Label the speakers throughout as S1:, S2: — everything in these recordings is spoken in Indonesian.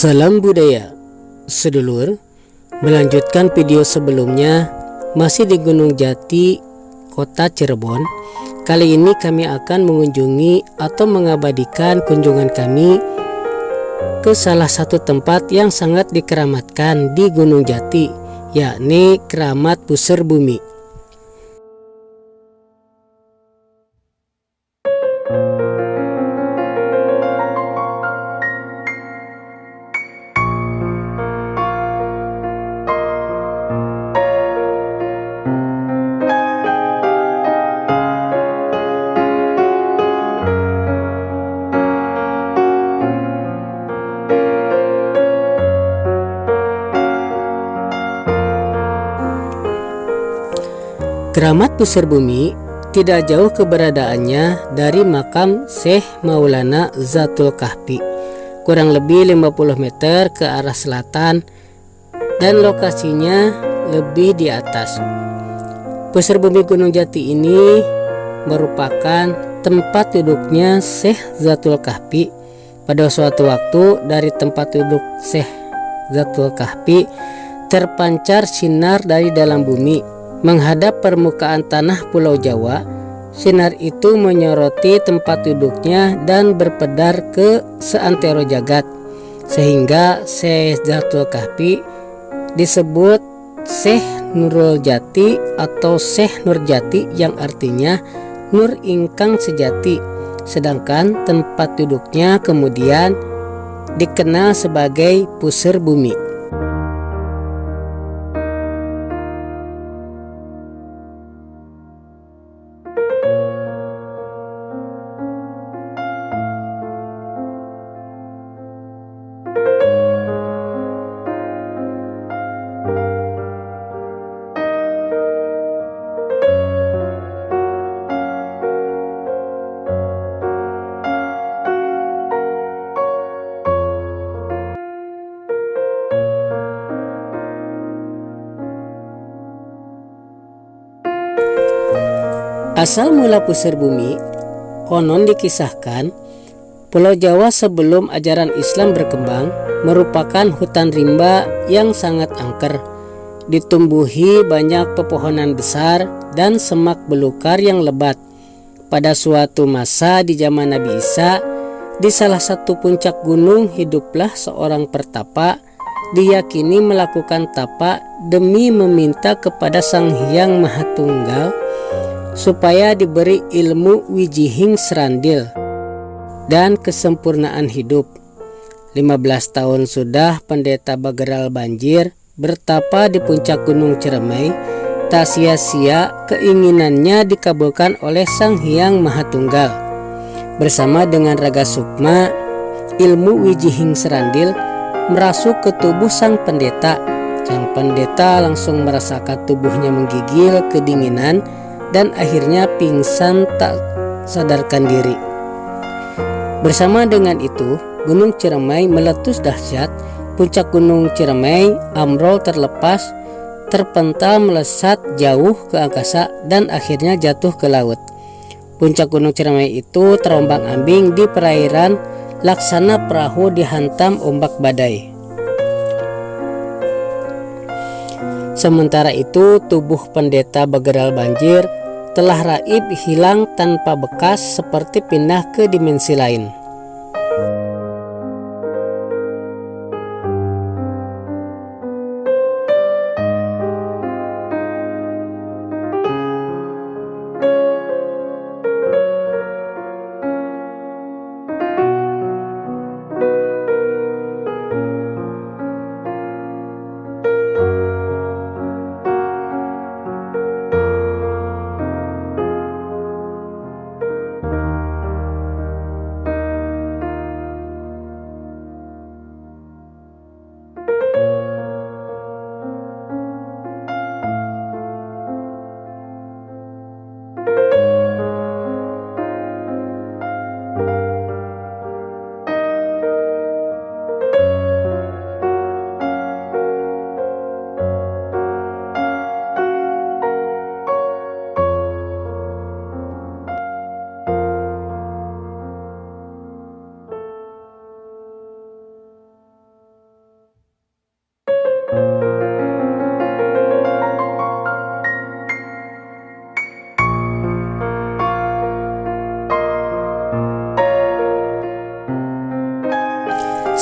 S1: Salam budaya, sedulur. Melanjutkan video sebelumnya, masih di Gunung Jati, Kota Cirebon. Kali ini kami akan mengunjungi atau mengabadikan kunjungan kami ke salah satu tempat yang sangat dikeramatkan di Gunung Jati, yakni Keramat Puseur Bumi. Keramat Puseur Bumi tidak jauh keberadaannya dari makam Syekh Maulana Zatul Kahfi, kurang lebih 50 meter ke arah selatan, dan lokasinya lebih di atas. Puseur Bumi Gunung Jati ini merupakan tempat duduknya Syekh Zatul Kahfi. Pada suatu waktu dari tempat duduk Syekh Zatul Kahfi terpancar sinar dari dalam bumi menghadap permukaan tanah Pulau Jawa. Sinar itu menyoroti tempat duduknya dan berpedar ke seantero jagat, sehingga Syekh Zatul Kahfi disebut Syekh Nurul Jati atau Syekh Nur Jati, yang artinya nur ingkang sejati. Sedangkan tempat duduknya kemudian dikenal sebagai Puseur Bumi. Asal mula Puseur Bumi, konon dikisahkan Pulau Jawa sebelum ajaran Islam berkembang merupakan hutan rimba yang sangat angker, ditumbuhi banyak pepohonan besar dan semak belukar yang lebat. Pada suatu masa di zaman Nabi Isa, di salah satu puncak gunung hiduplah seorang pertapa. Diyakini melakukan tapa demi meminta kepada Sang Hyang Maha Tunggal supaya diberi ilmu wijihing serandil dan kesempurnaan hidup. 15 tahun sudah pendeta Bageral Banjir bertapa di puncak Gunung Ciremai. Tak sia-sia keinginannya dikabulkan oleh Sang Hyang Maha Tunggal. Bersama dengan Raga Sukma, ilmu wijihing serandil merasuk ke tubuh sang pendeta. Sang pendeta langsung merasakan tubuhnya menggigil kedinginan dan akhirnya pingsan tak sadarkan diri. Bersama dengan itu, Gunung Ciremai meletus dahsyat. Puncak Gunung Ciremai amrol terlepas, terpental melesat jauh ke angkasa dan akhirnya jatuh ke laut. Puncak Gunung Ciremai itu terombang-ambing di perairan laksana perahu dihantam ombak badai. Sementara itu, tubuh pendeta Bageral Banjir telah raib hilang tanpa bekas, seperti pindah ke dimensi lain.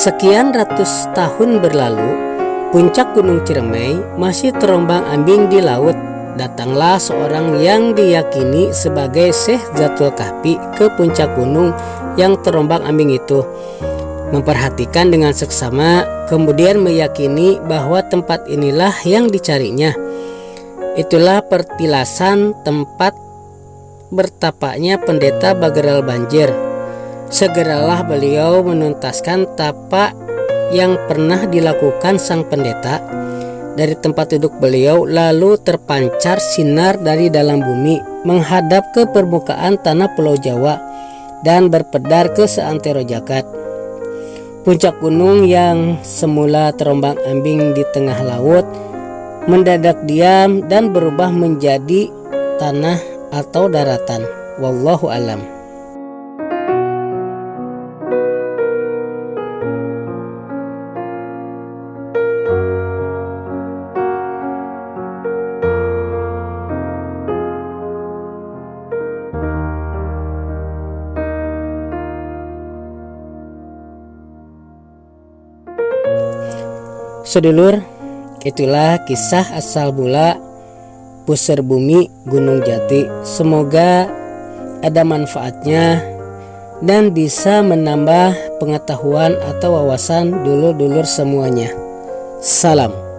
S1: Sekian ratus tahun berlalu, puncak Gunung Ciremai masih terombang-ambing di laut. Datanglah seorang yang diyakini sebagai Syekh Zatul Kahfi ke puncak gunung yang terombang-ambing itu, memperhatikan dengan seksama, kemudian meyakini bahwa tempat inilah yang dicarinya. Itulah pertilasan tempat bertapaknya pendeta Bagral Banjir. Segeralah beliau menuntaskan tapak yang pernah dilakukan sang pendeta. Dari tempat duduk beliau lalu terpancar sinar dari dalam bumi menghadap ke permukaan tanah Pulau Jawa dan berpedar ke seantero jagat. Puncak gunung yang semula terombang-ambing di tengah laut mendadak diam dan berubah menjadi tanah atau daratan. Wallahu alam. Sedulur, itulah kisah asal mula pusar bumi Gunung Jati. Semoga ada manfaatnya dan bisa menambah pengetahuan atau wawasan dulur-dulur semuanya. Salam.